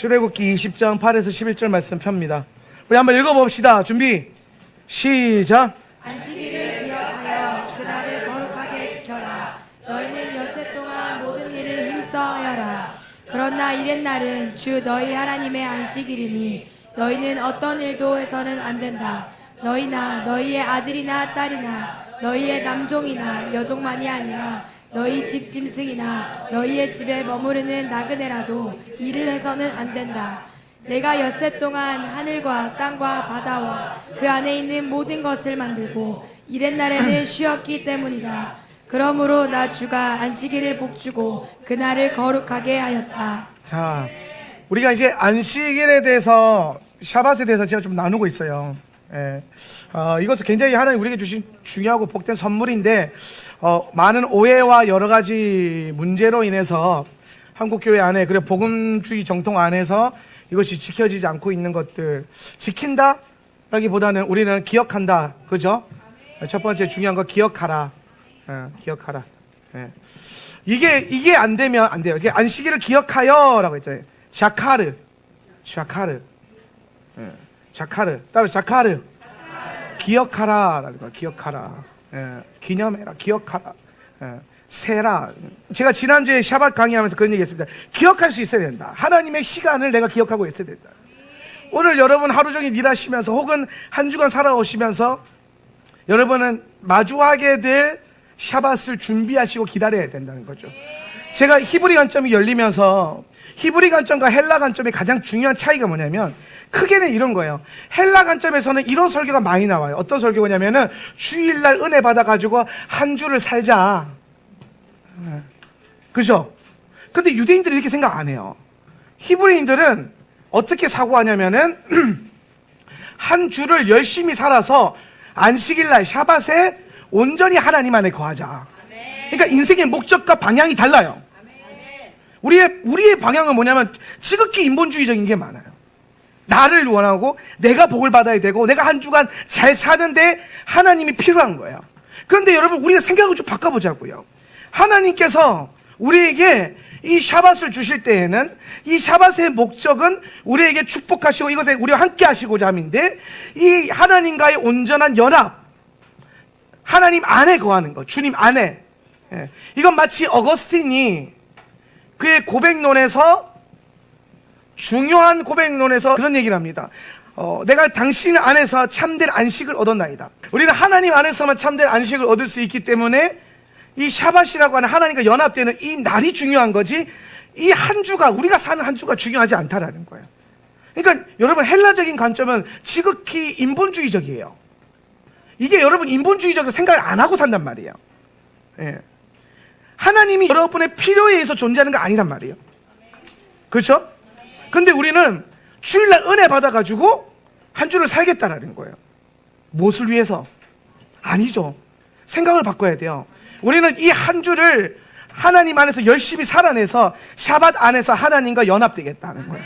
출애굽기 20장 8에서 11절 말씀 펴입니다. 우리 한번 읽어봅시다. 준비 시작. 안식일을 기억하여 그날을 거룩하게 지켜라. 너희는 엿새 동안 모든 일을 힘써하여라. 그러나 이렛날은 주 너희 하나님의 안식일이니 너희는 어떤 일도 해서는 안 된다. 너희나 너희의 아들이나 딸이나 너희의 남종이나 여종만이 아니라 너희 집 짐승이나 너희의 집에 머무르는 나그네라도 일을 해서는 안 된다. 내가 엿새 동안 하늘과 땅과 바다와 그 안에 있는 모든 것을 만들고 이렛날에는 쉬었기 때문이다. 그러므로 나 주가 안식일을 복주고 그날을 거룩하게 하였다. 자, 우리가 이제 안식일에 대해서 샤밧에 대해서 제가 좀 나누고 있어요. 이것은 굉장히 하나님 우리에게 주신 중요하고 복된 선물인데 많은 오해와 여러 가지 문제로 인해서 한국교회 안에 그리고 복음주의 정통 안에서 이것이 지켜지지 않고 있는 것들, 지킨다라기보다는 우리는 기억한다, 그죠? 첫 번째 중요한 거 기억하라. 기억하라. 이게 안 되면 안 돼요. 이게 안식일을 기억하여라고 했잖아요. 자카르. 따로 자카르. 기억하라라는 거야. 기억하라. 기념해라. 기억하라. 세라. 제가 지난주에 샤밧 강의하면서 그런 얘기 했습니다. 기억할 수 있어야 된다. 하나님의 시간을 내가 기억하고 있어야 된다. 오늘 여러분 하루 종일 일하시면서 혹은 한 주간 살아오시면서 여러분은 마주하게 될 샤밧을 준비하시고 기다려야 된다는 거죠. 제가 히브리 관점이 열리면서 히브리 관점과 헬라 관점의 가장 중요한 차이가 뭐냐면 크게는 이런 거예요. 헬라 관점에서는 이런 설교가 많이 나와요. 어떤 설교냐면은 주일날 은혜 받아가지고 한 주를 살자. 그죠? 근데 유대인들이 이렇게 생각 안 해요. 히브리인들은 어떻게 사고하냐면은 한 주를 열심히 살아서 안식일날 샤밧에 온전히 하나님 안에 거하자. 그러니까 인생의 목적과 방향이 달라요. 우리의 방향은 뭐냐면 지극히 인본주의적인 게 많아요. 나를 원하고 내가 복을 받아야 되고 내가 한 주간 잘 사는데 하나님이 필요한 거예요. 그런데 여러분 우리가 생각을 좀 바꿔보자고요. 하나님께서 우리에게 이 샤밧을 주실 때에는 이 샤밧의 목적은 우리에게 축복하시고 이것에 우리와 함께 하시고자 함인데 이 하나님과의 온전한 연합, 하나님 안에 거하는 것, 주님 안에. 이건 마치 어거스틴이 그의 고백론에서 중요한 고백론에서 그런 얘기를 합니다. 내가 당신 안에서 참된 안식을 얻었나이다. 우리는 하나님 안에서만 참된 안식을 얻을 수 있기 때문에 이 샤밧이라고 하는 하나님과 연합되는 이 날이 중요한 거지 이 한 주가 우리가 사는 한 주가 중요하지 않다라는 거예요. 그러니까 여러분 헬라적인 관점은 지극히 인본주의적이에요. 이게 여러분 인본주의적으로 생각을 안 하고 산단 말이에요. 하나님이 여러분의 필요에 의해서 존재하는 거 아니란 말이에요. 그렇죠? 근데 우리는 주일날 은혜 받아가지고 한 주를 살겠다라는 거예요. 무엇을 위해서? 아니죠. 생각을 바꿔야 돼요. 우리는 이 한 주를 하나님 안에서 열심히 살아내서 샤밧 안에서 하나님과 연합되겠다는 거예요.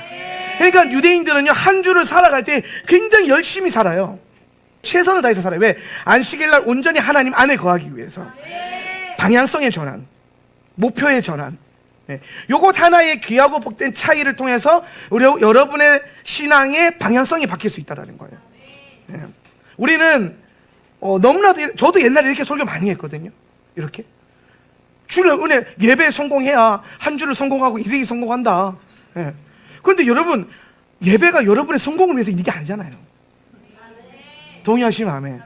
그러니까 유대인들은요 한 주를 살아갈 때 굉장히 열심히 살아요. 최선을 다해서 살아요. 왜? 안식일날 온전히 하나님 안에 거하기 위해서. 방향성의 전환, 목표의 전환. 요것 하나의 귀하고 복된 차이를 통해서 여러분의 신앙의 방향성이 바뀔 수 있다는 거예요. 우리는 너무나도 저도 옛날에 이렇게 설교 많이 했거든요. 이렇게 주일날 은혜 예배에 성공해야 한 주를 성공하고 인생이 성공한다. 그런데 여러분 예배가 여러분의 성공을 위해서 있는 게 아니잖아요. 동의하시면 아멘.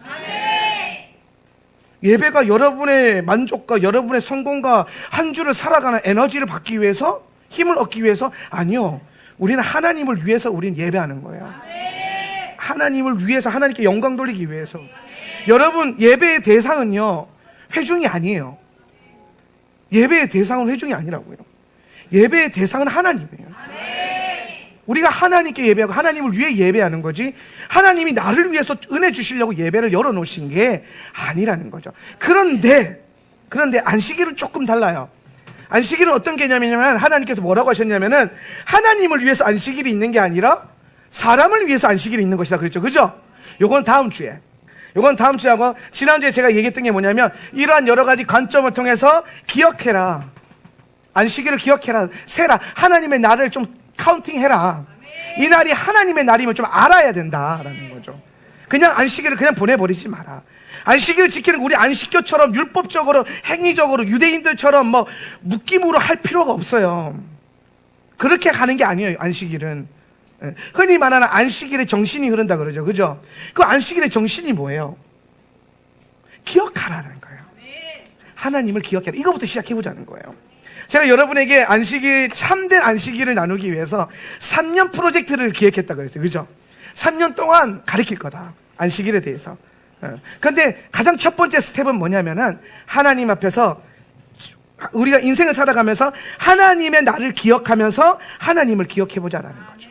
예배가 여러분의 만족과 여러분의 성공과 한 주를 살아가는 에너지를 받기 위해서 힘을 얻기 위해서 아니요. 우리는 하나님을 위해서 우리는 예배하는 거예요. 하나님을 위해서 하나님께 영광 돌리기 위해서. 여러분 예배의 대상은요 회중이 아니에요. 예배의 대상은 회중이 아니라고요. 예배의 대상은 하나님이에요. 우리가 하나님께 예배하고 하나님을 위해 예배하는 거지 하나님이 나를 위해서 은혜 주시려고 예배를 열어놓으신 게 아니라는 거죠. 그런데 안식일은 조금 달라요. 안식일은 어떤 개념이냐면 하나님께서 뭐라고 하셨냐면은 하나님을 위해서 안식일이 있는 게 아니라 사람을 위해서 안식일이 있는 것이다 그랬죠. 그죠? 요건 다음 주에 하고 지난주에 제가 얘기했던 게 뭐냐면 이러한 여러 가지 관점을 통해서 기억해라. 안식일을 기억해라. 세라. 하나님의 나를 좀 카운팅 해라. 이 날이 하나님의 날임을 좀 알아야 된다라는 거죠. 그냥 안식일을 그냥 보내버리지 마라. 안식일을 지키는 거 우리 안식교처럼 율법적으로 행위적으로 유대인들처럼 뭐 묶임으로 할 필요가 없어요. 그렇게 가는 게 아니에요. 안식일은 흔히 말하는 안식일의 정신이 흐른다 그러죠. 그죠? 그 안식일의 정신이 뭐예요? 기억하라는 거예요. 하나님을 기억해라. 이거부터 시작해보자는 거예요. 제가 여러분에게 안식일, 참된 안식일을 나누기 위해서 3년 프로젝트를 기획했다 그랬어요. 그죠? 3년 동안 가르칠 거다. 안식일에 대해서. 그런데 가장 첫 번째 스텝은 뭐냐면은 하나님 앞에서 우리가 인생을 살아가면서 하나님의 나를 기억하면서 하나님을 기억해보자라는 거죠.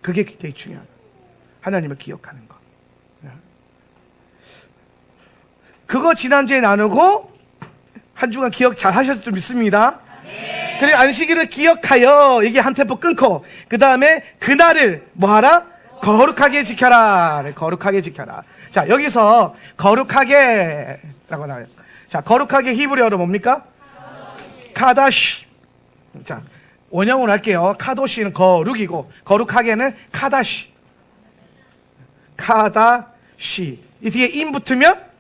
그게 굉장히 중요해요. 하나님을 기억하는 거. 그거 지난주에 나누고 한 주간 기억 잘 하셨을 줄 믿습니다. 그리고 안식일을 기억하여 이게 한 템포 끊고 그 다음에 그날을 뭐하라? 거룩하게 지켜라. 거룩하게 지켜라. 자, 여기서 거룩하게 라고 나와요. 자, 거룩하게 히브리어로 뭡니까? 카다시. 자, 원형으로 할게요. 카도시는 거룩이고 거룩하게는 카다시. 카다시. 이 뒤에 임 붙으면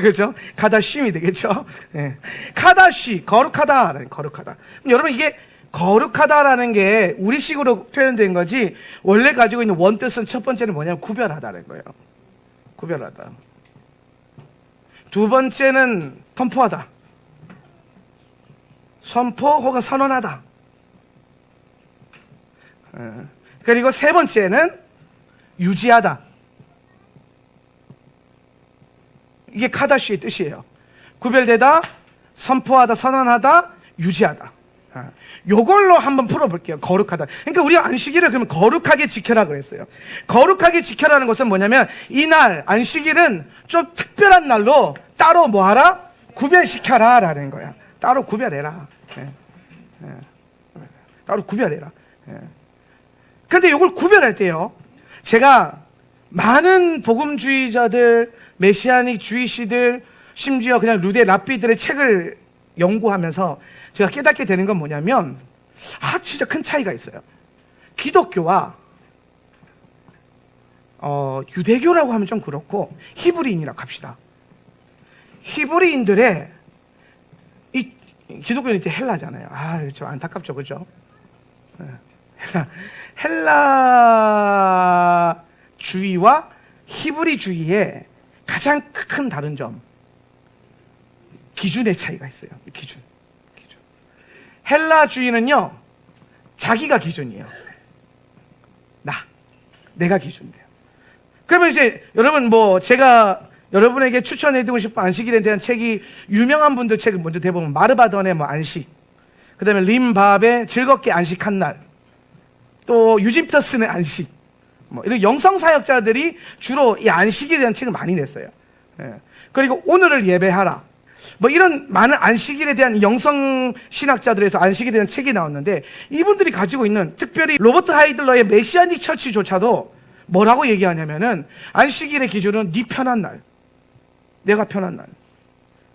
그죠? 카다심이 되겠죠? 네. 카다시, 거룩하다. 거룩하다. 여러분, 이게 거룩하다라는 게 우리식으로 표현된 거지, 원래 가지고 있는 원뜻은 첫 번째는 뭐냐면 구별하다는 거예요. 구별하다. 두 번째는 선포하다. 선포 혹은 선언하다. 그리고 세 번째는 유지하다. 이게 카다시의 뜻이에요. 구별되다, 선포하다, 선언하다, 유지하다. 요걸로 한번 풀어볼게요. 거룩하다. 그러니까 우리가 안식일을 그러면 거룩하게 지켜라 그랬어요. 거룩하게 지켜라는 것은 뭐냐면 이날 안식일은 좀 특별한 날로 따로 뭐하라? 구별시켜라 라는 거야. 따로 구별해라. 따로 구별해라. 근데 요걸 구별할 때요, 제가 많은 복음주의자들, 메시아닉 주의시들, 심지어 그냥 루데 랍비들의 책을 연구하면서 제가 깨닫게 되는 건 뭐냐면, 진짜 큰 차이가 있어요. 기독교와 유대교라고 하면 좀 그렇고 히브리인이라고 합시다. 히브리인들의 이 기독교는 이제 헬라잖아요. 좀 안타깝죠, 그죠? 헬라주의와 히브리주의의 가장 큰 다른 점, 기준의 차이가 있어요. 기준. 헬라주의는요, 자기가 기준이에요. 내가 기준이에요. 그러면 이제 여러분, 제가 여러분에게 추천해드리고 싶은 안식일에 대한 책이, 유명한 분들 책을 먼저 대보면 마르바던의 안식, 그 다음에 림밥의 즐겁게 안식한 날, 또 유진피터슨의 안식, 이런 영성사역자들이 주로 이 안식에 대한 책을 많이 냈어요. 그리고 오늘을 예배하라, 이런 많은 안식일에 대한 영성신학자들에서 안식에 대한 책이 나왔는데, 이분들이 가지고 있는, 특별히 로버트 하이들러의 메시아닉 처치조차도 뭐라고 얘기하냐면은, 안식일의 기준은 네 편한 날, 내가 편한 날.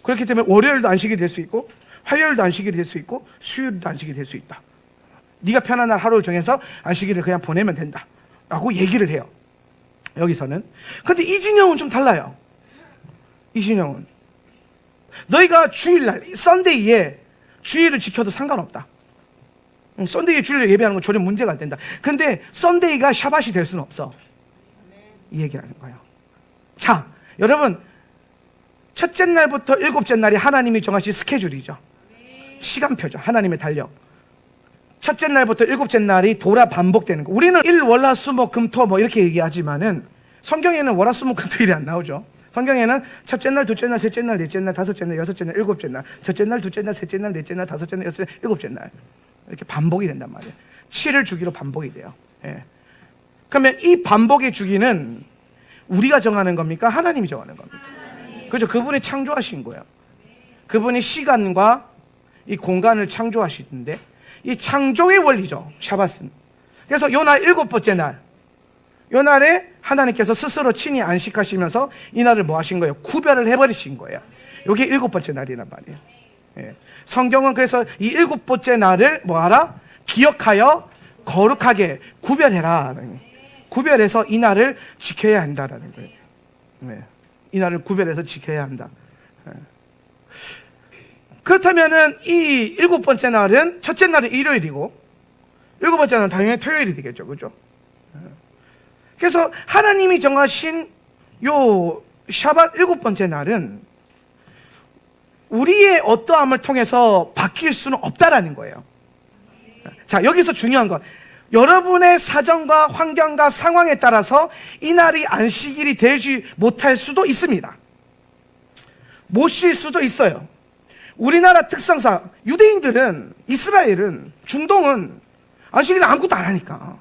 그렇기 때문에 월요일도 안식이 될 수 있고, 화요일도 안식이 될 수 있고, 수요일도 안식이 될 수 있다. 네가 편한 날 하루를 정해서 안식일을 그냥 보내면 된다 라고 얘기를 해요, 여기서는. 근데 이 진영은 좀 달라요. 이 진영은 너희가 주일날, 썬데이에 주일을 지켜도 상관없다. 썬데이에 주일을 예배하는 건 전혀 문제가 안 된다. 근데 썬데이가 샤밧이 될 수는 없어, 이 얘기를 하는 거예요. 자, 여러분, 첫째 날부터 일곱째 날이 하나님이 정하신 스케줄이죠. 시간표죠. 하나님의 달력. 첫째 날부터 일곱째 날이 돌아 반복되는 거. 우리는 일, 월, 화, 수, 목, 금, 토 이렇게 얘기하지만은 성경에는 월, 화, 수, 목, 금, 토, 일이 안 나오죠. 성경에는 첫째 날, 둘째 날, 셋째 날, 넷째 날, 다섯째 날, 여섯째 날, 일곱째 날, 첫째 날, 둘째 날, 셋째 날, 넷째 날, 다섯째 날, 여섯째 날, 일곱째 날, 이렇게 반복이 된단 말이에요. 7일 주기로 반복이 돼요. 그러면 이 반복의 주기는 우리가 정하는 겁니까? 하나님이 정하는 겁니까? 그렇죠. 그분이 창조하신 거예요. 그분이 시간과 이 공간을 창조하시는데, 이 창조의 원리죠, 샤밧은. 그래서 요 날, 일곱 번째 날, 요 날에 하나님께서 스스로 친히 안식하시면서 이 날을 뭐 하신 거예요? 구별을 해버리신 거예요. 요게 일곱 번째 날이란 말이에요. 성경은 그래서 이 일곱 번째 날을 뭐하라? 기억하여 거룩하게 구별해라. 구별해서 이 날을 지켜야 한다라는 거예요. 네. 이 날을 구별해서 지켜야 한다. 네. 그렇다면은 이 7번째 날은, 첫째 날은 일요일이고 7번째 날은 당연히 토요일이 되겠죠. 그죠? 그래서 하나님이 정하신 요 샤밧 7번째 날은 우리의 어떠함을 통해서 바뀔 수는 없다라는 거예요. 자, 여기서 중요한 건 여러분의 사정과 환경과 상황에 따라서 이 날이 안식일이 되지 못할 수도 있습니다. 못 쉴 수도 있어요. 우리나라 특성상 유대인들은, 이스라엘은, 중동은 안식일 아무것도 안 하니까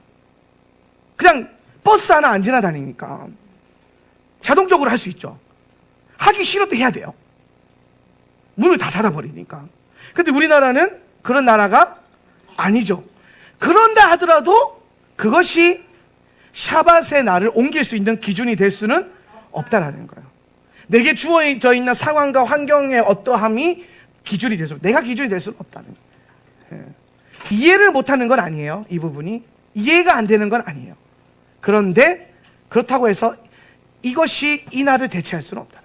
그냥 버스 하나 안 지나다니니까 자동적으로 할 수 있죠. 하기 싫어도 해야 돼요. 문을 다 닫아버리니까. 근데 우리나라는 그런 나라가 아니죠. 그런다 하더라도 그것이 샤밧의 날을 옮길 수 있는 기준이 될 수는 없다라는 거예요. 내게 주어져 있는 상황과 환경의 어떠함이 기준이 될 수, 내가 기준이 될 수는 없다는 거예요. 이해를 못하는 건 아니에요. 이 부분이 이해가 안 되는 건 아니에요. 그런데 그렇다고 해서 이것이 이 날을 대체할 수는 없다.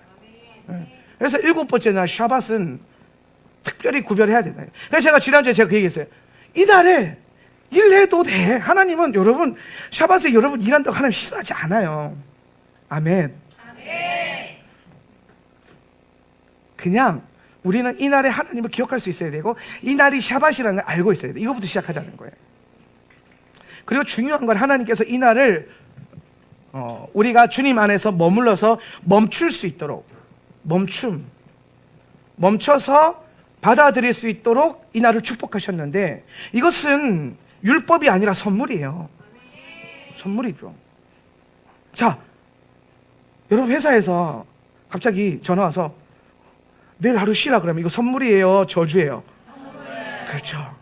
그래서 7번째 날 샤밧은 특별히 구별해야 된다. 그래서 제가 지난주에 제가 그 얘기했어요. 이 날에 일해도 돼. 하나님은 여러분 샤밧에 여러분 일한다고 하나님 싫어하지 않아요. 아멘. 그냥 우리는 이 날에 하나님을 기억할 수 있어야 되고 이 날이 샤밧이라는 걸 알고 있어야 돼. 이거부터 시작하자는 거예요. 그리고 중요한 건 하나님께서 이 날을 우리가 주님 안에서 머물러서 멈출 수 있도록 멈춰서 받아들일 수 있도록 이 날을 축복하셨는데 이것은 율법이 아니라 선물이에요. 선물이죠. 자, 여러분 회사에서 갑자기 전화 와서 내일 하루 쉬라 그러면 이거 선물이에요, 저주예요? 그렇죠.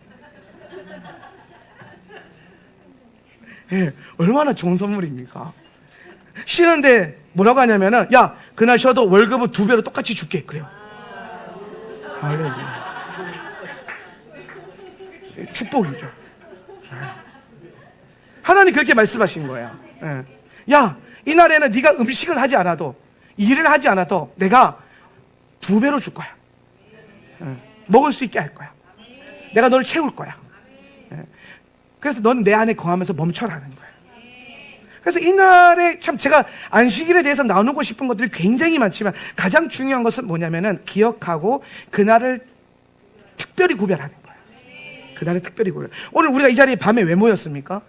예, 얼마나 좋은 선물입니까? 쉬는데 뭐라고 하냐면은 야, 그날 쉬어도 월급은 2배로 똑같이 줄게. 그래요. 할렐루야. 축복이죠. 하나님 그렇게 말씀하신 거예요. 야, 이날에는 네가 음식을 하지 않아도 일을 하지 않아도 내가 2배로 줄 거야. 먹을 수 있게 할 거야. 내가 너를 채울 거야. 그래서 넌 내 안에 거하면서 멈춰라는 거야. 그래서 이날에 참 제가 안식일에 대해서 나누고 싶은 것들이 굉장히 많지만 가장 중요한 것은 뭐냐면은 기억하고 그날을 특별히 구별하는 거예요. 그날을 특별히 구별. 오늘 우리가 이 자리에 밤에 왜 모였습니까?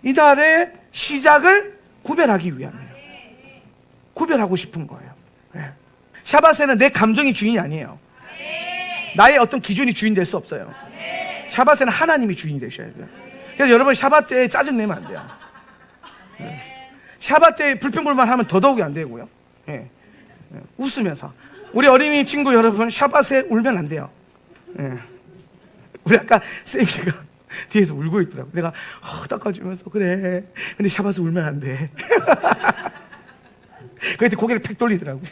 이달의 시작을 구별하기 위함이에요. 구별하고 싶은 거예요. 샤밧에는 내 감정이 주인이 아니에요. 나의 어떤 기준이 주인 될 수 없어요. 샤밧에는 하나님이 주인이 되셔야 돼요. 그래서 여러분 샤밧 때 짜증내면 안 돼요. 샤밧 때 불평불만 하면 더더욱이 안 되고요. 웃으면서. 우리 어린이 친구 여러분 샤밧에 울면 안 돼요. 우리 아까 쌤이가 뒤에서 울고 있더라고. 내가 닦아주면서 그래. 근데 샤밧에 울면 안 돼. 그때 고개를 팩 돌리더라고요.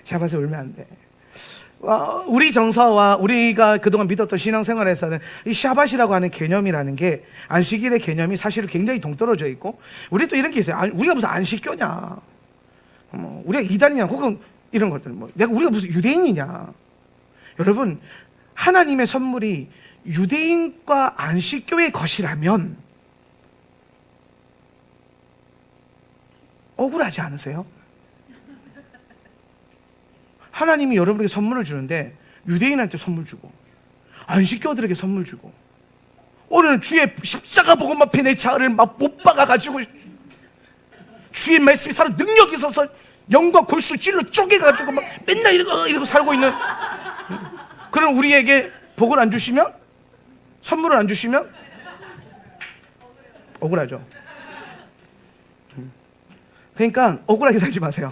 샤밧에 울면 안 돼. 우리 정서와 우리가 그동안 믿었던 신앙생활에서는 이 샤밧이라고 하는 개념이라는 게 안식일의 개념이 사실 굉장히 동떨어져 있고 우리 또 이런 게 있어요. 우리가 무슨 안식교냐, 우리가 이단이냐, 혹은 이런 것들, 우리가 무슨 유대인이냐. 여러분, 하나님의 선물이 유대인과 안식교의 것이라면 억울하지 않으세요? 하나님이 여러분에게 선물을 주는데 유대인한테 선물 주고 안식교들에게 선물 주고 오늘 주의 십자가 보고 앞에 내 자아를 막 못 박아가지고 주의 말씀이 살아 능력이 있어서 영과 골수를 찔러 쪼개가지고 막 맨날 이러고 살고 있는 그런 우리에게 복을 안 주시면, 선물을 안 주시면 억울하죠. 그러니까 억울하게 살지 마세요.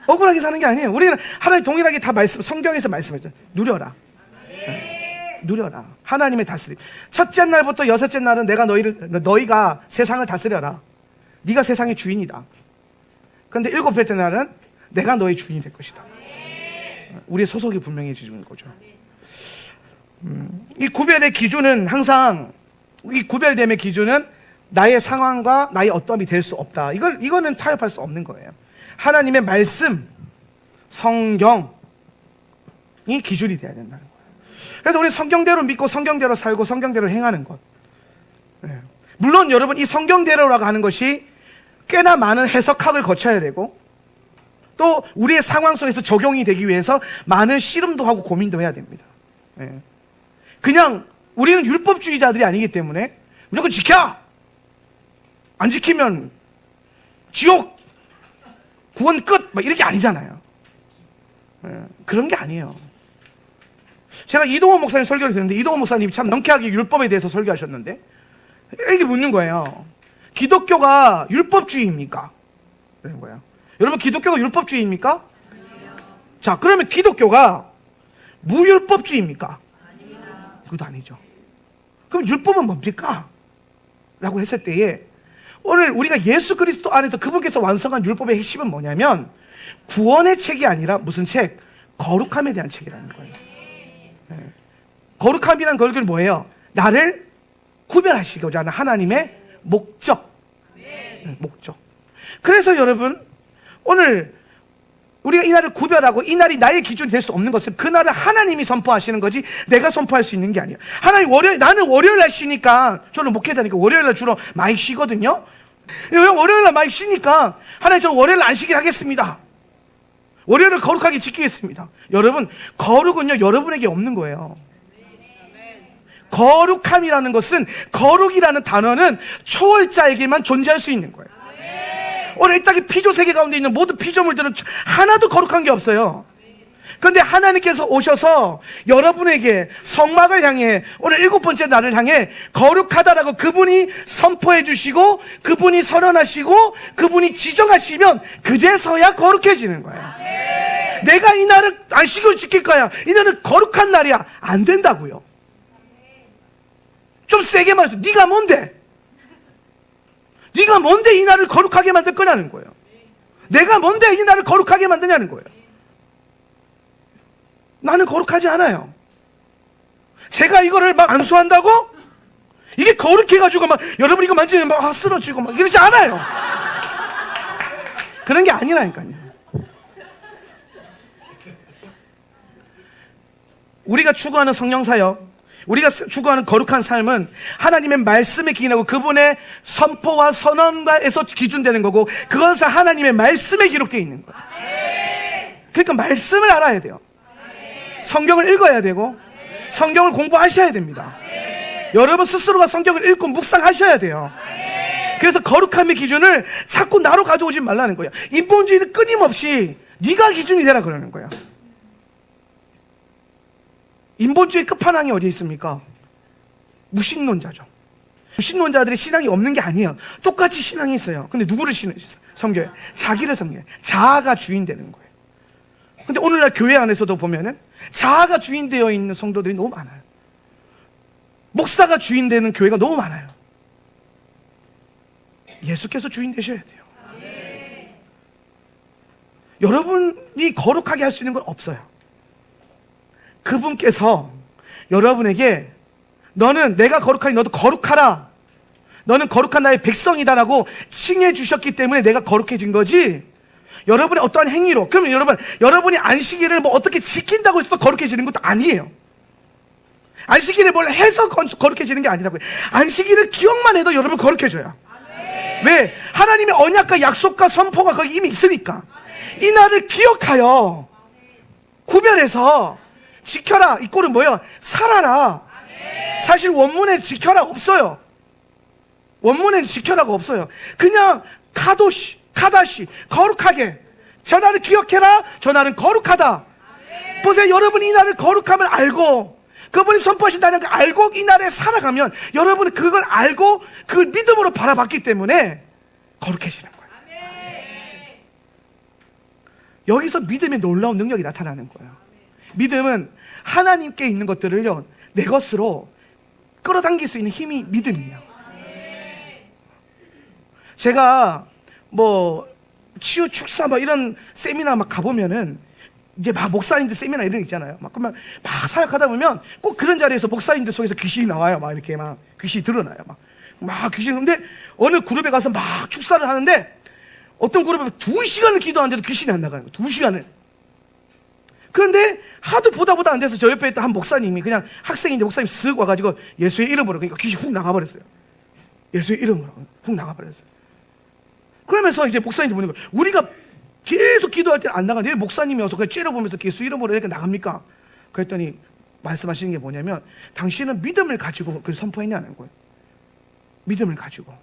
억울하게 사는 게 아니에요. 우리는 하나님 동일하게 다 성경에서 말씀했잖아요. 누려라. 누려라. 하나님의 다스림. 첫째 날부터 여섯째 날은 너희가 세상을 다스려라. 네가 세상의 주인이다. 그런데 7번째 날은 내가 너의 주인이 될 것이다. 우리의 소속이 분명해지는 거죠. 이 구별의 기준은 항상, 이 구별됨의 기준은 나의 상황과 나의 어떠함이 될 수 없다. 이거는 타협할 수 없는 거예요. 하나님의 말씀, 성경이 기준이 돼야 된다는 거예요. 그래서 우리 성경대로 믿고 성경대로 살고 성경대로 행하는 것. 물론 여러분, 이 성경대로라고 하는 것이 꽤나 많은 해석학을 거쳐야 되고, 또 우리의 상황 속에서 적용이 되기 위해서 많은 씨름도 하고 고민도 해야 됩니다. 그냥 우리는 율법주의자들이 아니기 때문에 무조건 지켜! 안 지키면 지옥! 구원 끝! 막 이렇게 아니잖아요. 그런 게 아니에요. 제가 이동원 목사님 설교를 듣는데, 이동원 목사님이 참 명쾌하게 율법에 대해서 설교하셨는데, 이렇게 묻는 거예요. 기독교가 율법주의입니까? 그런 거예요. 여러분, 기독교가 율법주의입니까? 아니요. 자, 그러면 기독교가 무율법주의입니까? 아닙니다. 그것도 아니죠. 그럼 율법은 뭡니까? 라고 했을 때에, 오늘 우리가 예수 그리스도 안에서 그분께서 완성한 율법의 핵심은 뭐냐면, 구원의 책이 아니라 무슨 책? 거룩함에 대한 책이라는 거예요. 거룩함이란 걸 뭐예요? 나를 구별하시고자 하는 하나님의 목적. 목적. 그래서 여러분, 오늘 우리가 이 날을 구별하고 이 날이 나의 기준이 될 수 없는 것은 그 날을 하나님이 선포하시는 거지 내가 선포할 수 있는 게 아니야. 하나님 나는 월요일 날 쉬니까, 저는 목회자니까 월요일 날 주로 많이 쉬거든요. 월요일 날 많이 쉬니까 하나님, 저는 월요일 날 안 쉬길 하겠습니다. 월요일을 거룩하게 지키겠습니다. 여러분, 거룩은요 여러분에게 없는 거예요. 거룩함이라는 것은, 거룩이라는 단어는 초월자에게만 존재할 수 있는 거예요. 오늘 이 땅의 피조 세계 가운데 있는 모든 피조물들은 하나도 거룩한 게 없어요. 그런데 하나님께서 오셔서 여러분에게 성막을 향해, 오늘 7번째 날을 향해 거룩하다라고 그분이 선포해 주시고, 그분이 선언하시고, 그분이 지정하시면 그제서야 거룩해지는 거예요. 내가 이 날을 안식을 지킬 거야, 이 날은 거룩한 날이야, 안 된다고요. 좀 세게 말해서, 네가 뭔데? 네가 뭔데 이 날을 거룩하게 만들 거냐는 거예요. 내가 뭔데 이 날을 거룩하게 만드냐는 거예요. 나는 거룩하지 않아요. 제가 이거를 막 안수한다고? 이게 거룩해가지고 막 여러분 이거 만지면 막 쓰러지고 막 이러지 않아요. 그런 게 아니라니까요. 우리가 추구하는 성령사역, 우리가 추구하는 거룩한 삶은 하나님의 말씀에 기인하고 그분의 선포와 선언과에서 기준되는 거고, 그것은 하나님의 말씀에 기록되어 있는 거예요. 그러니까 말씀을 알아야 돼요. 성경을 읽어야 되고, 성경을 공부하셔야 됩니다. 여러분 스스로가 성경을 읽고 묵상하셔야 돼요. 그래서 거룩함의 기준을 자꾸 나로 가져오지 말라는 거예요. 인본주의는 끊임없이 네가 기준이 되라 그러는 거예요. 인본주의 끝판왕이 어디 있습니까? 무신론자죠. 무신론자들이 신앙이 없는 게 아니에요. 똑같이 신앙이 있어요. 근데 누구를 섬겨요? 자기를 섬겨요. 자아가 주인 되는 거예요. 근데 오늘날 교회 안에서도 보면은 자아가 주인 되어 있는 성도들이 너무 많아요. 목사가 주인 되는 교회가 너무 많아요. 예수께서 주인 되셔야 돼요. 여러분이 거룩하게 할 수 있는 건 없어요. 그분께서 여러분에게 너는 내가 거룩하니 너도 거룩하라, 너는 거룩한 나의 백성이다라고 칭해 주셨기 때문에 내가 거룩해진 거지, 여러분의 어떠한 행위로, 그러면 여러분이 안식일을 뭐 어떻게 지킨다고 해서 거룩해지는 것도 아니에요. 안식일에 뭘 해서 거룩해지는 게 아니라고요. 안식일을 기억만 해도 여러분 거룩해져요. 왜? 하나님의 언약과 약속과 선포가 거기 이미 있으니까. 이 날을 기억하여 구별해서 지켜라. 이 꼴은 뭐예요? 살아라. 사실 원문에 지켜라 없어요. 원문에는 지켜라가 없어요. 그냥 카다시 거룩하게, 저 날을 기억해라, 저 날은 거룩하다. 보세요, 여러분이 이 날을 거룩함을 알고 그분이 선포하신다는 걸 알고 이 날에 살아가면 여러분은 그걸 알고 그걸 믿음으로 바라봤기 때문에 거룩해지는 거예요. 여기서 믿음의 놀라운 능력이 나타나는 거예요. 믿음은 하나님께 있는 것들을요 내 것으로 끌어당길 수 있는 힘이 믿음이에요. 제가 뭐 치유 축사 뭐 이런 세미나 막 가보면은 이제 막 목사님들 세미나 이런 거 있잖아요. 막 그러면 막 사역하다 보면 꼭 그런 자리에서 목사님들 속에서 귀신이 나와요. 막 이렇게 막 귀신이 드러나요. 막 귀신. 근데 어느 그룹에 가서 막 축사를 하는데 어떤 그룹에 2시간을 기도하는데도 귀신이 안 나가는 거예요. 2시간을. 그런데 하도 보다 안 돼서 저 옆에 있던 한 목사님이 그냥 학생인데 목사님 쓱 와가지고 예수의 이름으로 그러니까 귀신 훅 나가버렸어요. 예수의 이름으로 훅 나가버렸어요. 그러면서 이제 목사님들 보는 거예요. 우리가 계속 기도할 때 안 나가는데 왜 목사님이 와서 그냥 째려보면서 예수 이름으로 이렇게 나갑니까? 그랬더니 말씀하시는 게 뭐냐면 당신은 믿음을 가지고 그걸 선포했냐는 거예요. 믿음을 가지고.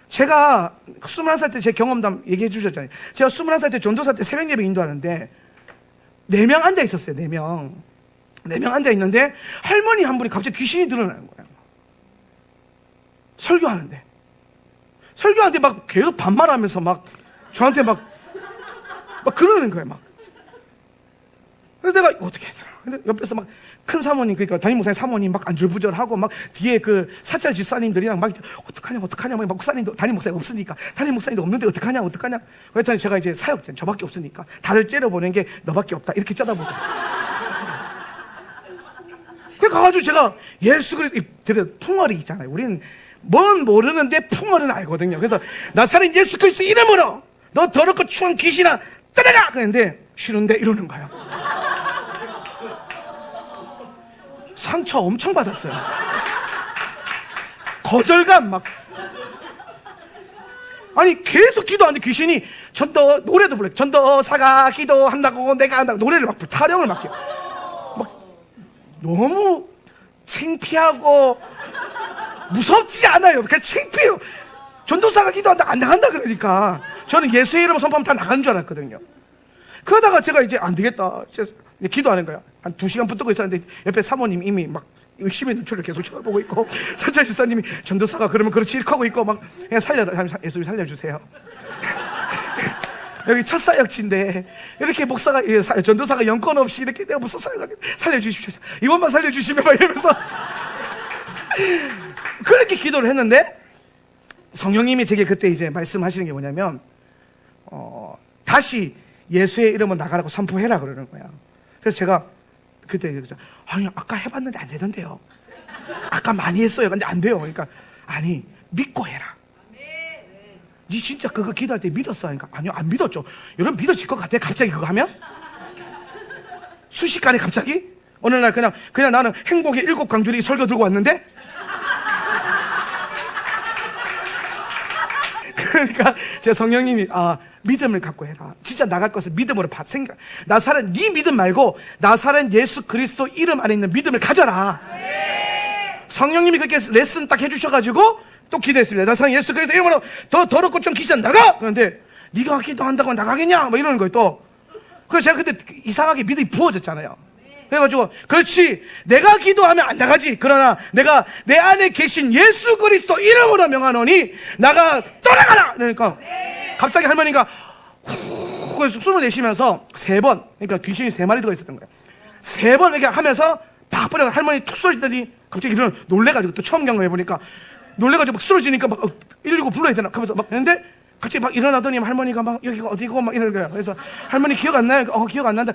제가 21살 때 제 경험담 얘기해 주셨잖아요. 제가 21살 때 전도사 때 새벽 예배 인도하는데 4명 앉아 있었어요. 4명. 4명 앉아 있는데 할머니 한 분이 갑자기 귀신이 드러나는 거예요. 설교하는데 막 계속 반말하면서 막 저한테 막 그러는 거예요. 막. 그래서 내가 어떻게 해야 되나. 근데 옆에서 막 큰 사모님, 그러니까 담임 목사님 사모님 막 안절부절하고 막 뒤에 그 사찰 집사님들이랑 막 어떡하냐 막 목사님도 담임 목사님 없으니까 담임 목사님도 없는데 어떡하냐 그랬더니 제가 이제 사역자 저밖에 없으니까 다들 째려보는 게 너밖에 없다 이렇게 쳐다보고 그래 가가지고 제가 예수 그리스도 풍어리 있잖아요. 우리는 뭔 모르는데 풍어는 알거든요. 그래서 나사렛 예수 그리스도 이름으로 너 더럽고 추한 귀신아 떠나가 그랬는데 싫은데 이러는 거예요. 상처 엄청 받았어요. 거절감 막. 아니 계속 기도하는데 귀신이 전도 노래도 불러요. 전도사가 기도한다고 내가 한다고 노래를 막 타령을 막 해요. 막 너무 창피하고 무섭지 않아요. 그냥 창피해요. 전도사가 기도한다 안 나간다 그러니까 저는 예수의 이름으로 선포하면 다 나가는 줄 알았거든요. 그러다가 제가 이제 안 되겠다 기도하는 거야. 한 2시간 붙들고 있었는데 옆에 사모님 이미 막 의심의 눈초리를 계속 쳐다보고 있고 사찰 집사님이 전도사가 그러면 그렇지 이렇게 하고 있고 막 그냥 예수님 살려주세요. 여기 첫 사역지인데 이렇게 목사가 전도사가 연권 없이 이렇게 내가 무슨 사역을 살려주십시오. 이번만 살려주시면 막 이러면서 그렇게 기도를 했는데 성령님이 제게 그때 이제 말씀하시는 게 뭐냐면 다시 예수의 이름으로 나가라고 선포해라 그러는 거야. 그래서 제가 그때 그랬죠. 아니 아까 해봤는데 안 되던데요. 아까 많이 했어요. 근데 안 돼요. 그러니까 아니 믿고 해라. 니 진짜 그거 기도할 때 믿었어? 그러니까 아니요 안 믿었죠. 여러분 믿어질 것 같아요? 갑자기 그거 하면? 순식간에 갑자기? 어느 날 그냥 나는 행복의 7강줄이 설교 들고 왔는데 그러니까 제 성령님이 믿음을 갖고 해라. 진짜 나갈 것을 믿음으로 생각. 나사렛 네 믿음 말고 나사렛 예수 그리스도 이름 안에 있는 믿음을 가져라. 성령님이 그렇게 레슨 딱 해주셔가지고 또 기도했습니다. 나사렛 예수 그리스도 이름으로 더 더럽고 좀 귀신 나가. 그런데 네가 기도한다고 나가겠냐? 뭐 이러는 거예요 또. 그래서 제가 그때 이상하게 믿음이 부어졌잖아요. 그래가지고 그렇지 내가 기도하면 안 나가지. 그러나 내가 내 안에 계신 예수 그리스도 이름으로 명하노니 나가 떠나가라. 그러니까 갑자기 할머니가 후 숨을 내쉬면서 3번 그러니까 귀신이 3마리 들어있었던 거예요. 3번 이렇게 하면서 팍 뿌려 할머니 툭 쓰러지더니 갑자기 놀래가지고 또 처음 경험해보니까 놀래가지고 막 쓰러지니까 막 119 불러야 되나 하면서 막 했는데 갑자기 막 일어나더니 할머니가 막 여기가 어디고 막 이러는 거예요. 그래서 할머니 기억 안 나요? 기억 안 난다.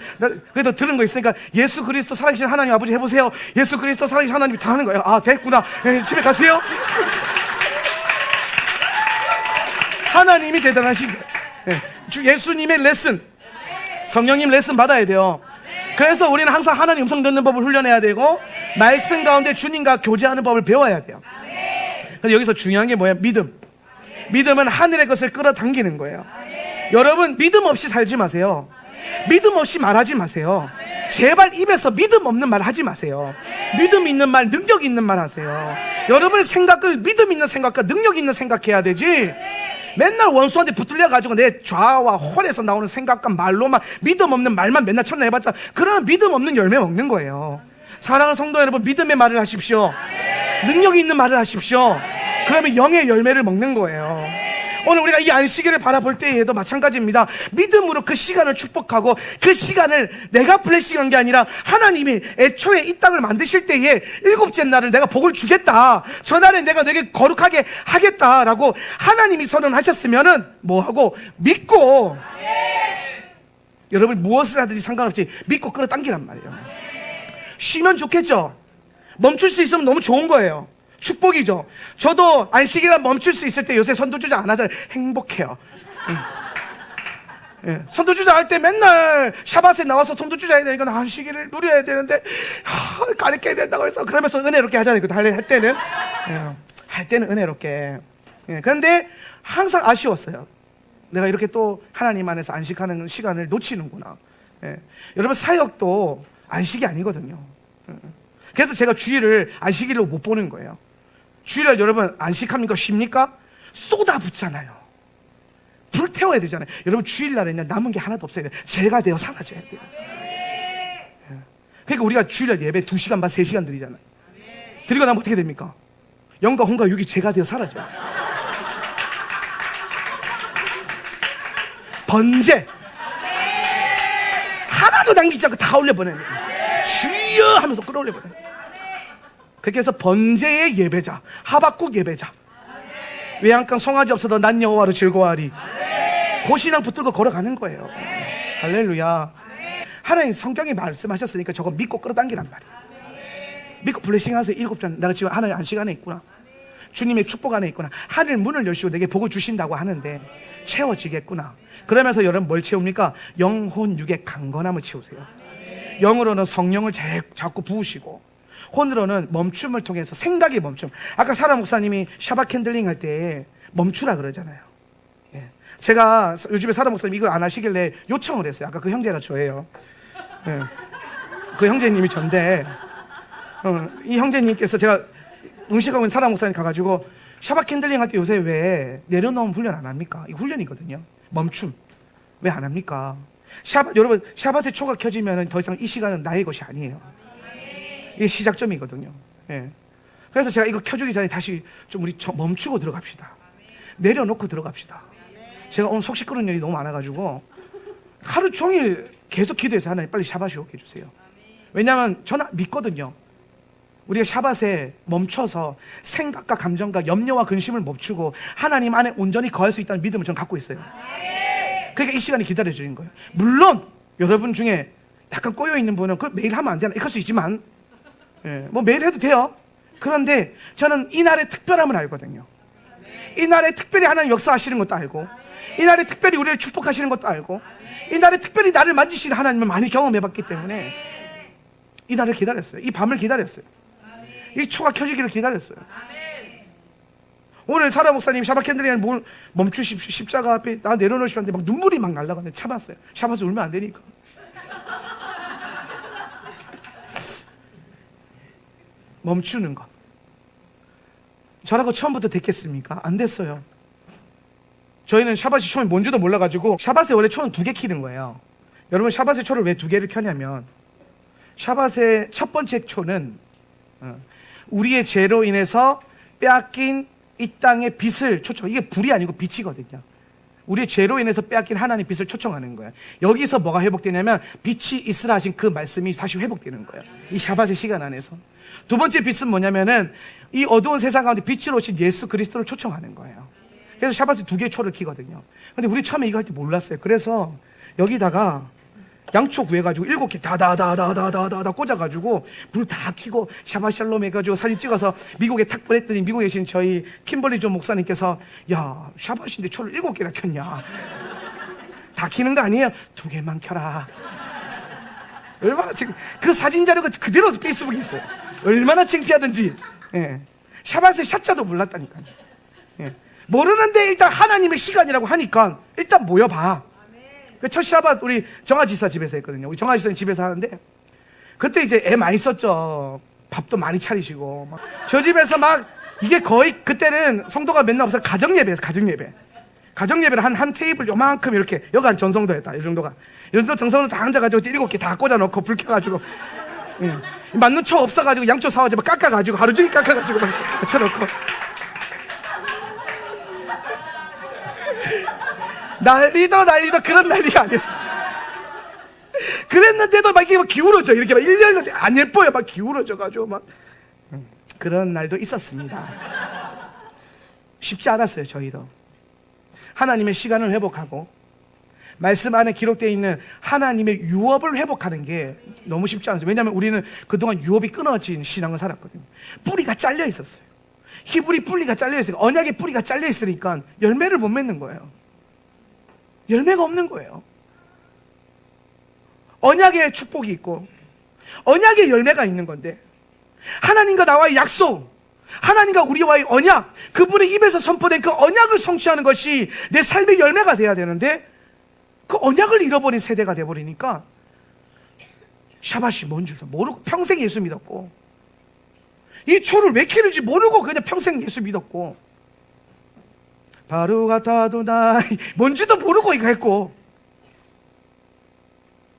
그래도 들은 거 있으니까 예수 그리스도 살아계신 하나님 아버지 해보세요. 예수 그리스도 살아계신 하나님이 다 하는 거예요. 됐구나. 집에 가세요. 하나님이 대단하신 거예요. 예수님의 레슨, 성령님 레슨 받아야 돼요. 그래서 우리는 항상 하나님 음성 듣는 법을 훈련해야 되고 말씀 가운데 주님과 교제하는 법을 배워야 돼요. 그래서 여기서 중요한 게 뭐예요? 믿음은 하늘의 것을 끌어당기는 거예요. 여러분 믿음 없이 살지 마세요. 믿음 없이 말하지 마세요. 제발 입에서 믿음 없는 말 하지 마세요. 믿음 있는 말, 능력 있는 말 하세요. 여러분의 생각을 믿음 있는 생각과 능력 있는 생각해야 되지 맨날 원수한테 붙들려가지고 내 좌와 홀에서 나오는 생각과 말로만 믿음 없는 말만 맨날 천내해봤자 그러면 믿음 없는 열매 먹는 거예요. 사랑하는 성도 여러분 믿음의 말을 하십시오. 능력이 있는 말을 하십시오. 그러면 영의 열매를 먹는 거예요. 오늘 우리가 이 안식일을 바라볼 때에도 마찬가지입니다. 믿음으로 그 시간을 축복하고 그 시간을 내가 블레싱한 게 아니라 하나님이 애초에 이 땅을 만드실 때에 7째 날을 내가 복을 주겠다. 저 날에 내가 너에게 거룩하게 하겠다라고 하나님이 선언하셨으면은 뭐하고 믿고 여러분 무엇을 하든지 상관없이 믿고 끌어당기란 말이에요. 쉬면 좋겠죠. 멈출 수 있으면 너무 좋은 거예요. 축복이죠. 저도 안식일날 멈출 수 있을 때 요새 선도주자 안 하잖아요. 행복해요. 예. 선도주자 할 때 맨날 샤밧에 나와서 선도주자 해야 되니까 안식일을 누려야 되는데 가르쳐야 된다고 해서 그러면서 은혜롭게 하잖아요. 할 때는 할 때는 은혜롭게. 그런데 항상 아쉬웠어요. 내가 이렇게 또 하나님 안에서 안식하는 시간을 놓치는구나. 여러분 사역도 안식이 아니거든요. 그래서 제가 주일을 안식일로 못 보는 거예요. 주일날 여러분 안식합니까? 쉽니까? 쏟아붓잖아요. 불태워야 되잖아요. 여러분 주일날에는 남은 게 하나도 없어야 돼요. 제가 되어 사라져야 돼요. 그러니까 우리가 주일날 예배 2시간 반 3시간 드리잖아요. 드리고 나면 어떻게 됩니까? 영과 혼과 육이 제가 되어 사라져요. 번제 하나도 남기지 않고 다 올려보내는 거예요. 주여 하면서 끌어올려보내는 거예요. 그렇게 해서 번제의 예배자, 하박국 예배자, 외양간 송아지 없어도 난 여호와로 즐거워하리, 고신앙 붙들고 걸어가는 거예요. 할렐루야. 하나님 성경에 말씀하셨으니까 저거 믿고 끌어당기란 말이에요. 믿고 블레싱 하세요. 7잔 내가 지금 하나님 안식 안에 있구나, 주님의 축복 안에 있구나, 하늘 문을 여시고 내게 복을 주신다고 하는데 채워지겠구나. 그러면서 여러분 뭘 채웁니까? 영혼 육의 강건함을 채우세요. 영으로는 성령을 자꾸 부으시고, 혼으로는 멈춤을 통해서 생각의 멈춤. 아까 사라 목사님이 샤밧 캔들링 할 때 멈추라 그러잖아요. 제가 요즘에 사라 목사님 이거 안 하시길래 요청을 했어요. 아까 그 형제가 저예요. 그 형제님이 전데 이 형제님께서 제가 음식하고 있는 사라 목사님 가가지고 샤밧 캔들링 할 때 요새 왜 내려놓은 훈련 안 합니까? 이거 훈련이거든요. 멈춤 왜 안 합니까? 여러분 샤밧의 초가 켜지면 더 이상 이 시간은 나의 것이 아니에요. 이게 시작점이거든요. 그래서 제가 이거 켜주기 전에 다시 좀 우리 멈추고 들어갑시다. 내려놓고 들어갑시다. 제가 오늘 속 시끄러운 일이 너무 많아가지고 하루 종일 계속 기도해서 하나님 빨리 샤밧이 오게 해주세요. 왜냐하면 저는 믿거든요. 우리가 샤밧에 멈춰서 생각과 감정과 염려와 근심을 멈추고 하나님 안에 온전히 거할 수 있다는 믿음을 저는 갖고 있어요. 그러니까 이 시간이 기다려지는 거예요. 물론 여러분 중에 약간 꼬여있는 분은 그걸 매일 하면 안 되나 그럴 수 있지만 뭐 매일 해도 돼요. 그런데 저는 이날의 특별함을 알거든요. 이날에 특별히 하나님 역사하시는 것도 알고, 이날에 특별히 우리를 축복하시는 것도 알고, 이날에 특별히 나를 만지시는 하나님을 많이 경험해봤기 때문에 이날을 기다렸어요. 이 밤을 기다렸어요. 이 초가 켜지기를 기다렸어요. 오늘 사라 목사님 샤밧 캔들링을 멈추십시오, 십자가 앞에 나 내려놓으시오 하는데 막 눈물이 막 날라가는데 참았어요. 샤밧을 울면 안 되니까. 멈추는 것. 저라고 처음부터 됐겠습니까? 안 됐어요. 저희는 샤밧이 처음에 뭔지도 몰라가지고 샤밧에 원래 초는 2개 켜는 거예요. 여러분 샤밧의 초를 왜 2개를 켜냐면 샤밧의 첫 번째 초는 우리의 죄로 인해서 빼앗긴 이 땅의 빛을 초청, 이게 불이 아니고 빛이거든요. 우리의 죄로 인해서 빼앗긴 하나님의 빛을 초청하는 거예요. 여기서 뭐가 회복되냐면 빛이 있으라 하신 그 말씀이 다시 회복되는 거예요. 이 샤밧의 시간 안에서. 두 번째 빛은 뭐냐면은 이 어두운 세상 가운데 빛으로 오신 예수 그리스도를 초청하는 거예요. 그래서 샤밧에 2개의 초를 켜거든요. 근데 우리 처음에 이거 할 때 몰랐어요. 그래서 여기다가 양초 구해가지고 7개 다다다다다다다 꽂아가지고 불 다 켜고 샤밧 샬롬 해가지고 사진 찍어서 미국에 탁 보냈더니 미국에 계신 저희 킴벌리 존 목사님께서 야 샤밧인데 초를 7개나 켰냐, 다 켜는 거 아니에요? 2개만 켜라. 얼마나 지금 그 사진 자료가 그대로 페이스북에 있어요. 얼마나 창피하든지. 샤밧의 샷자도 몰랐다니까요. 모르는데 일단 하나님의 시간이라고 하니까 일단 모여봐. 첫 샤밧 우리 정아지사 집에서 했거든요. 우리 정아지사님 집에서 하는데 그때 이제 애 많이 썼죠. 밥도 많이 차리시고 막. 저 집에서 막 이게 거의 그때는 성도가 맨날 없어서 가정예배였어. 가정예배를 한 테이블 요만큼 이렇게 여기 한 전성도였다. 이 정도가. 이 정도 전성도 다 앉아가지고 7개 다 꽂아놓고 불 켜가지고 맞는 초 없어가지고 양초 사와가지고 깎아가지고 하루 종일 깎아가지고 막 쳐놓고 난리도 그런 난리가 아니었어. 그랬는데도 막 이게 막 기울어져. 이렇게 막 1년 안 예뻐요. 막 기울어져가지고 막 그런 날도 있었습니다. 쉽지 않았어요. 저희도 하나님의 시간을 회복하고 말씀 안에 기록되어 있는 하나님의 유업을 회복하는 게 너무 쉽지 않아요. 왜냐하면 우리는 그동안 유업이 끊어진 신앙을 살았거든요. 뿌리가 잘려 있었어요. 히브리 뿌리가 잘려 있으니까, 언약의 뿌리가 잘려 있으니까 열매를 못 맺는 거예요. 열매가 없는 거예요. 언약의 축복이 있고 언약의 열매가 있는 건데, 하나님과 나와의 약속, 하나님과 우리와의 언약, 그분의 입에서 선포된 그 언약을 성취하는 것이 내 삶의 열매가 돼야 되는데, 그 언약을 잃어버린 세대가 돼버리니까 샤밧이 뭔 줄도 모르고 평생 예수 믿었고, 이 초를 왜 키는지 모르고 그냥 평생 예수 믿었고, 바로 같아도 나이 뭔지도 모르고 이거 했고,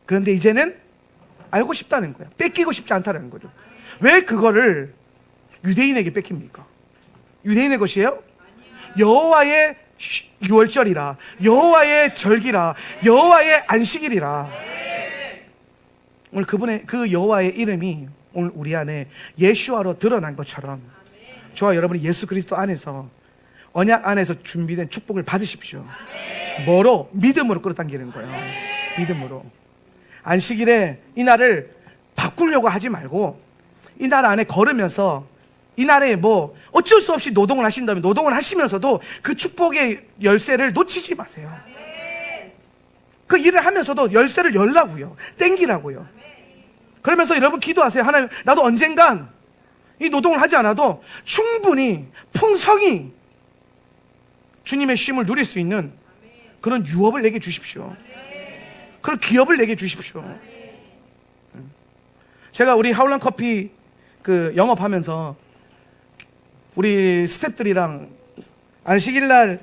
그런데 이제는 알고 싶다는 거야. 뺏기고 싶지 않다는 거죠. 왜 그거를 유대인에게 뺏깁니까? 유대인의 것이에요? 여호와의 유월절이라, 여호와의 절기라, 여호와의 안식일이라. 오늘 그분의 그 여호와의 이름이 오늘 우리 안에 예수아로 드러난 것처럼, 저와 여러분이 예수 그리스도 안에서, 언약 안에서 준비된 축복을 받으십시오. 뭐로? 믿음으로 끌어당기는 거예요. 믿음으로. 안식일에 이 날을 바꾸려고 하지 말고, 이 날 안에 걸으면서, 이 날에 뭐 어쩔 수 없이 노동을 하신다면 노동을 하시면서도 그 축복의 열쇠를 놓치지 마세요. 그 일을 하면서도 열쇠를 열라고요. 땡기라고요. 그러면서 여러분 기도하세요. 하나님, 나도 언젠간 이 노동을 하지 않아도 충분히 풍성히 주님의 쉼을 누릴 수 있는 그런 유업을 내게 주십시오. 그런 기업을 내게 주십시오. 제가 우리 하울란 커피 그 영업하면서 우리 스태프들이랑 안식일 날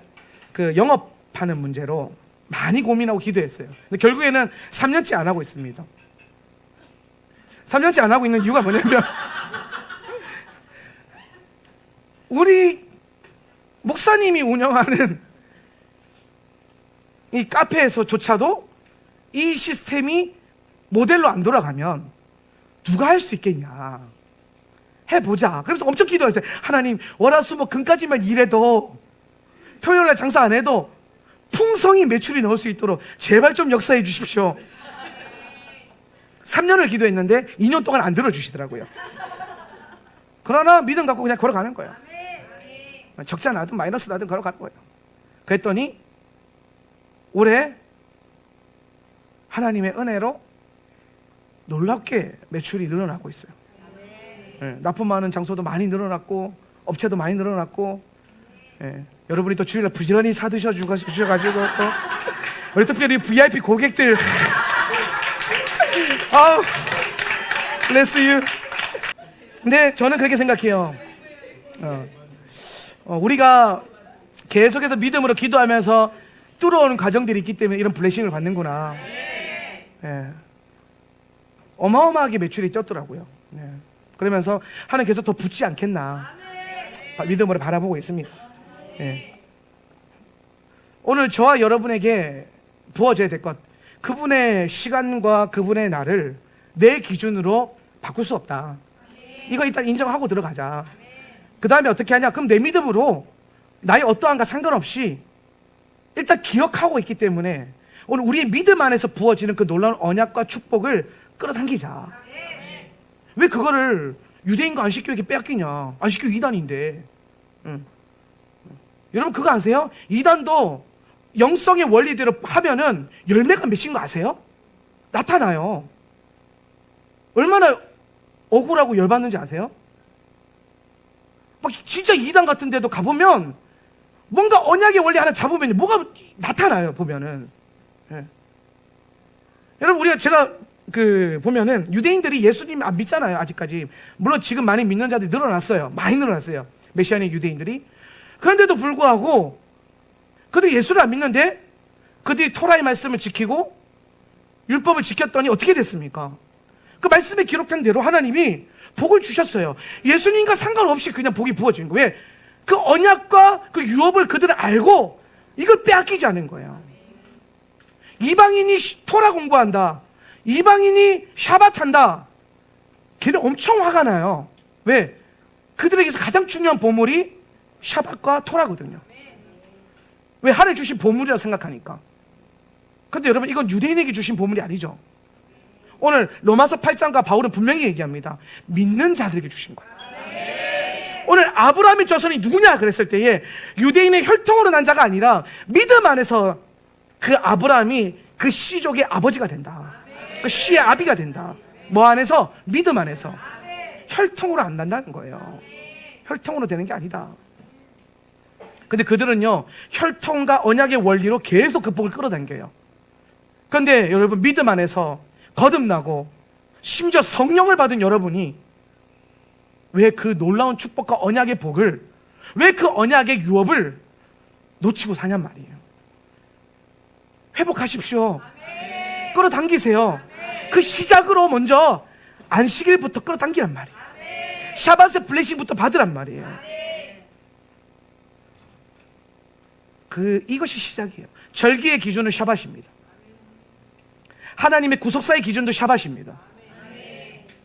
그 영업하는 문제로 많이 고민하고 기도했어요. 근데 결국에는 3년째 안 하고 있습니다. 3년째 안 하고 있는 이유가 뭐냐면 우리 목사님이 운영하는 이 카페에서조차도 이 시스템이 모델로 안 돌아가면 누가 할 수 있겠냐, 해보자. 그래서 엄청 기도했어요. 하나님, 월화수목 금까지만 일해도, 토요일날 장사 안 해도 풍성히 매출이 나올 수 있도록 제발 좀 역사해 주십시오. 3년을 기도했는데 2년 동안 안 들어주시더라고요. 그러나 믿음 갖고 그냥 걸어가는 거예요. 적자 나든 마이너스 나든 걸어가는 거예요. 그랬더니 올해 하나님의 은혜로 놀랍게 매출이 늘어나고 있어요. 납품하는 장소도 많이 늘어났고, 업체도 많이 늘어났고, 여러분이 또 주일날 부지런히 사드셔가지고 또 우리 특별히 VIP 고객들 아우 bless you. 근데 저는 그렇게 생각해요. 우리가 계속해서 믿음으로 기도하면서 뚫어오는 과정들이 있기 때문에 이런 블레싱을 받는구나. 어마어마하게 매출이 뛰었더라고요. 그러면서 하나님 계속 더 붙지 않겠나 믿음으로 바라보고 있습니다. 오늘 저와 여러분에게 부어져야 될 것, 그분의 시간과 그분의 날을 내 기준으로 바꿀 수 없다. 이거 일단 인정하고 들어가자. 그 다음에 어떻게 하냐? 그럼 내 믿음으로 나의 어떠한가 상관없이 일단 기억하고 있기 때문에 오늘 우리의 믿음 안에서 부어지는 그 놀라운 언약과 축복을 끌어당기자. 왜 그거를 유대인과 안식교에게 빼앗기냐? 안식교 2단인데. 여러분 그거 아세요? 2단도 영성의 원리대로 하면은 열매가 맺힌 거 아세요? 나타나요. 얼마나 억울하고 열받는지 아세요? 막 진짜 2단 같은 데도 가보면 뭔가 언약의 원리 하나 잡으면 뭐가 나타나요, 보면은. 여러분, 제가 보면은 유대인들이 예수님 안 믿잖아요, 아직까지. 물론 지금 많이 믿는 자들이 늘어났어요. 많이 늘어났어요. 메시아의 유대인들이. 그런데도 불구하고 그들이 예수를 안 믿는데 그들이 토라의 말씀을 지키고 율법을 지켰더니 어떻게 됐습니까? 그 말씀에 기록된 대로 하나님이 복을 주셨어요. 예수님과 상관없이 그냥 복이 부어진 거예요. 왜? 그 언약과 그 유업을 그들은 알고 이걸 빼앗기지 않은 거예요. 이방인이 토라 공부한다, 이방인이 샤밧한다, 걔는 엄청 화가 나요. 왜? 그들에게서 가장 중요한 보물이 샤밧과 토라거든요. 왜? 하늘 주신 보물이라 생각하니까. 근데 여러분, 이건 유대인에게 주신 보물이 아니죠. 오늘 로마서 8장과 바울은 분명히 얘기합니다. 믿는 자들에게 주신 거예요. 오늘 아브라함의 자손이 누구냐 그랬을 때에 유대인의 혈통으로 난 자가 아니라 믿음 안에서 그 아브라함이 그 씨족의 아버지가 된다. 그 씨의 아비가 된다. 뭐 안에서? 믿음 안에서. 혈통으로 안 난다는 거예요. 혈통으로 되는 게 아니다. 근데 그들은요, 혈통과 언약의 원리로 계속 그 복을 끌어당겨요. 그런데 여러분, 믿음 안에서 거듭나고 심지어 성령을 받은 여러분이 왜 그 놀라운 축복과 언약의 복을, 왜 그 언약의 유업을 놓치고 사냔 말이에요. 회복하십시오. 끌어당기세요. 그 시작으로 먼저 안식일부터 끌어당기란 말이에요. 샤밧의 블레싱부터 받으란 말이에요. 이것이 시작이에요. 절기의 기준은 샤밧입니다. 하나님의 구속사의 기준도 샤밧입니다.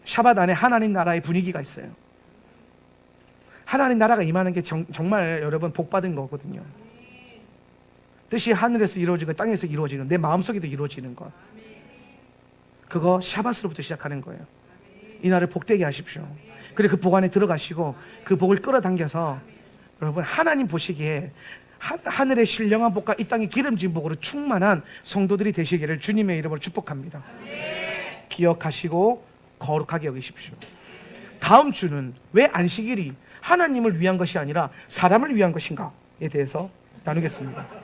샤밧 안에 하나님 나라의 분위기가 있어요. 하나님 나라가 임하는 게 정말 여러분 복받은 거거든요. 뜻이 하늘에서 이루어지고 땅에서 이루어지는, 내 마음속에도 이루어지는 것, 그거 샤밧으로부터 시작하는 거예요. 이 날을 복되게 하십시오. 그리고 그 복 안에 들어가시고 그 복을 끌어당겨서 여러분, 하나님 보시기에 하늘의 신령한 복과 이 땅의 기름진 복으로 충만한 성도들이 되시기를 주님의 이름으로 축복합니다. 기억하시고 거룩하게 여기십시오. 다음 주는 왜 안식일이 하나님을 위한 것이 아니라 사람을 위한 것인가에 대해서 나누겠습니다.